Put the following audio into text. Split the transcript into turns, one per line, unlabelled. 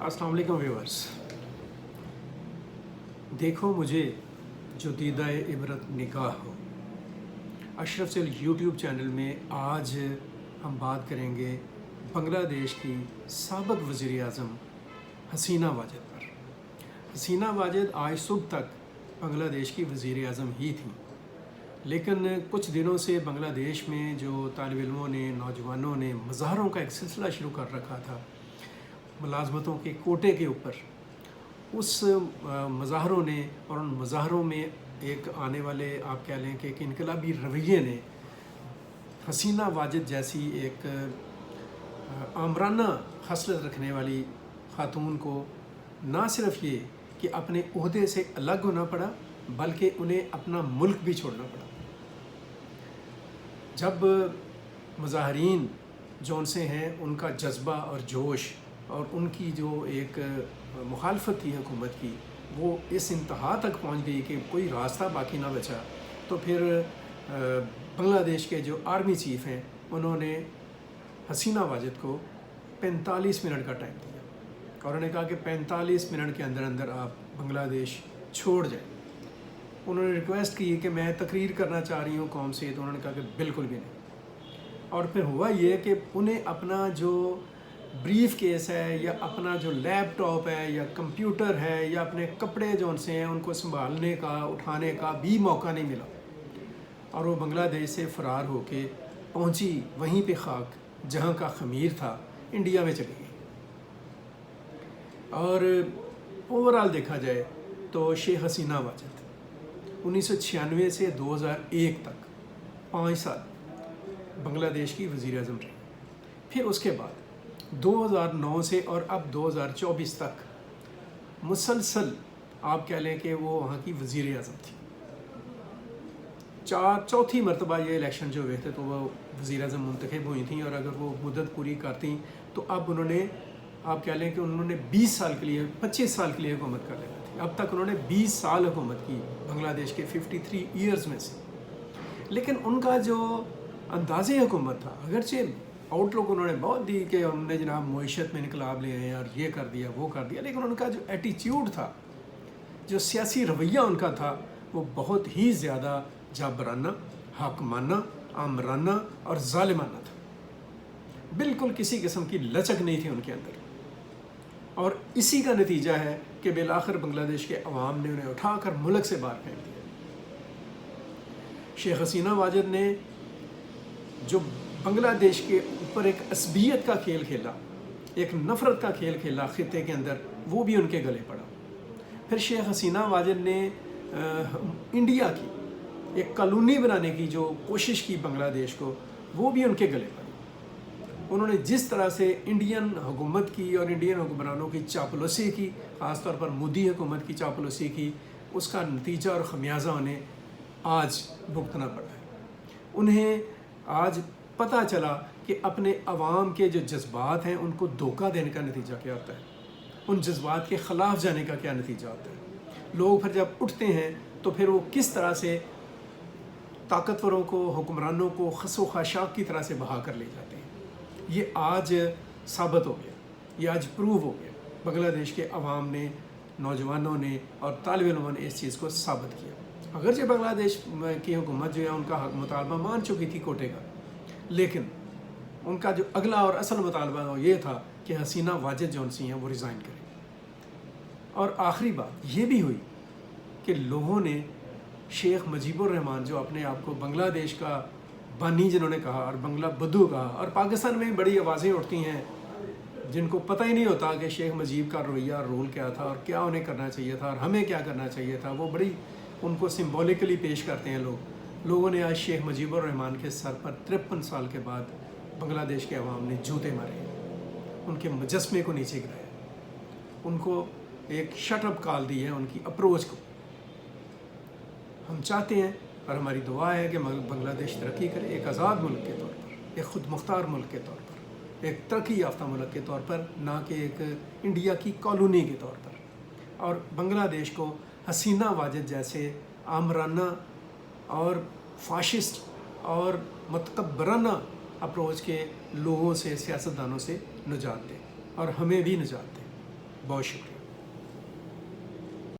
अस्सलाम वालेकुम व्यूअर्स। देखो मुझे जो दीदाए इबरत निगाह हो। अशरफ सेल यूट्यूब चैनल में आज हम बात करेंगे बांग्लादेश की साबिक़ वज़ीर आज़म हसीना वाजिद पर। हसीना वाजिद आज सुबह तक बांग्लादेश की वज़ीर आज़म ही थी, लेकिन कुछ दिनों से बांग्लादेश में जो तालिब इल्मों ने, नौजवानों ने मुज़ाहरों का एक सिलसिला शुरू कर रखा था मुलाज़मतों के कोटे के ऊपर, उस मुज़ाहरों ने और उन मुज़ाहरों में एक आने वाले आप कह लें कि एक इनकलाबी रवैये ने हसीना वाजिद जैसी एक आमराना खसलत रखने वाली ख़ातून को ना सिर्फ ये कि अपने ओहदे से अलग होना पड़ा, बल्कि उन्हें अपना मुल्क भी छोड़ना पड़ा। जब मुज़ाहरीन जौन से हैं उनका जज्बा और जोश और उनकी जो एक मुखालफत थी हुकूमत की, वो इस इंतहा तक पहुंच गई कि कोई रास्ता बाकी ना बचा, तो फिर बांग्लादेश के जो आर्मी चीफ़ हैं उन्होंने हसीना वाजिद को 45 मिनट का टाइम दिया और उन्होंने कहा कि 45 मिनट के अंदर अंदर आप बांग्लादेश छोड़ जाएं। उन्होंने रिक्वेस्ट की कि मैं तकरीर करना चाह रही हूँ कौम से, तो उन्होंने कहा कि बिल्कुल भी नहीं। और फिर हुआ ये कि उन्हें अपना जो ब्रीफ केस है या अपना जो लैपटॉप है या कंप्यूटर है या अपने कपड़े जो से हैं उनको संभालने का, उठाने का भी मौका नहीं मिला और वो बांग्लादेश से फ़रार होके पहुंची वहीं पे खाक जहां का ख़मीर था, इंडिया में चली गई। और ओवरऑल देखा जाए तो शेख हसीना वाजिद 1996 से 2001 तक 5 साल बांग्लादेश की वज़ीर आज़म रही। फिर उसके बाद 2009 से और अब 2024 तक मुसलसल आप कह लें कि वो वहाँ की वज़ीर आज़म थी। चौथी मरतबा ये इलेक्शन जो हुए थे तो वो वज़ीर आज़म मुंतखब हुई थी और अगर वो मुद्दत पूरी करती तो अब उन्होंने आप कह लें कि उन्होंने 20 साल के लिए 25 साल के लिए हुकूमत कर लेना थी। अब तक उन्होंने 20 साल हुकूमत की बांग्लादेश के 53 ईयर्स में से। लेकिन उनका जो अंदाज़े हुकूमत था, अगरचे आउटलुक उन्होंने बहुत दी कि उन्होंने जनाब मईशत में इनकलाब ले आए और ये कर दिया वो कर दिया, लेकिन उनका जो एटीट्यूड था, जो सियासी रवैया उनका था, वो बहुत ही ज़्यादा जाबराना, हाकमाना, आमराना और ज़ालिमाना था। बिल्कुल किसी किस्म की लचक नहीं थी उनके अंदर और इसी का नतीजा है कि बिलाखिर बांग्लादेश के अवाम ने उन्हें उठाकर मुल्क से बाहर फेंक दिया। शेख हसीना वाजिद ने जो बांग्लादेश के ऊपर एक असबियत का खेल खेला, एक नफ़रत का खेल खेला खित्ते के अंदर, वो भी उनके गले पड़ा। फिर शेख हसीना वाजिद ने इंडिया की एक कॉलोनी बनाने की जो कोशिश की बांग्लादेश को, वो भी उनके गले पड़ी। उन्होंने जिस तरह से इंडियन हुकूमत की और इंडियन हुक्मरानों की चापलूसी की, ख़ास तौर पर मोदी हुकूमत की चापलूसी की, उसका नतीजा और ख़मियाज़ा उन्हें आज भुगतना पड़ा है। उन्हें आज पता चला कि अपने अवाम के जो जज्बात हैं उनको धोखा देने का नतीजा क्या होता है, उन जज्बात के ख़िलाफ़ जाने का क्या नतीजा होता है। लोग फिर जब उठते हैं तो फिर वो किस तरह से ताकतवरों को, हुक्मरानों को खसो खाशाक की तरह से बहा कर ले जाते हैं। ये आज साबित हो गया, ये आज प्रूव हो गया। बांग्लादेश के अवाम ने, नौजवानों ने और तालिब इल्मों ने इस चीज़ को साबित किया। अगरचे बांग्लादेश की हुकूमत जो है उनका मुतालबा मान चुकी थी कोटे का, लेकिन उनका जो अगला और असल मुतालबा वो ये था कि हसीना वाजिद जौन सी हैं वो रिज़ाइन करें। और आखिरी बात ये भी हुई कि लोगों ने शेख मुजीबुर रहमान, जो अपने आप को बांग्लादेश का बानी जिन्होंने कहा और बंगला बद्दू कहा, और पाकिस्तान में बड़ी आवाज़ें उठती हैं जिनको पता ही नहीं होता कि शेख मुजीब का रवैया और रोल क्या था और क्या उन्हें करना चाहिए था और हमें क्या करना चाहिए था, वो बड़ी उनको सिम्बॉलिकली पेश करते हैं लोग। लोगों ने आज शेख मुजीबुर रहमान के सर पर 53 साल के बाद बांग्लादेश के अवाम ने जूते मारे, उनके मुजस्मे को नीचे गिराया, उनको एक शटअप कॉल दी है उनकी अप्रोच को। हम चाहते हैं और हमारी दुआ है कि बांग्लादेश तरक्की करे, एक आज़ाद मुल्क के तौर पर, एक ख़ुद मुख्तार मुल्क के तौर पर, एक तरक्की याफ्ता मुल्क के तौर पर, ना कि एक इंडिया की कॉलोनी के तौर पर। और बांग्लादेश को हसीना वाजिद जैसे आमराना और फाशिस्ट और मतकब्बराना अप्रोच के लोगों से, सियासतदानों से निजात दे और हमें भी निजात दे। بہت شکریہ.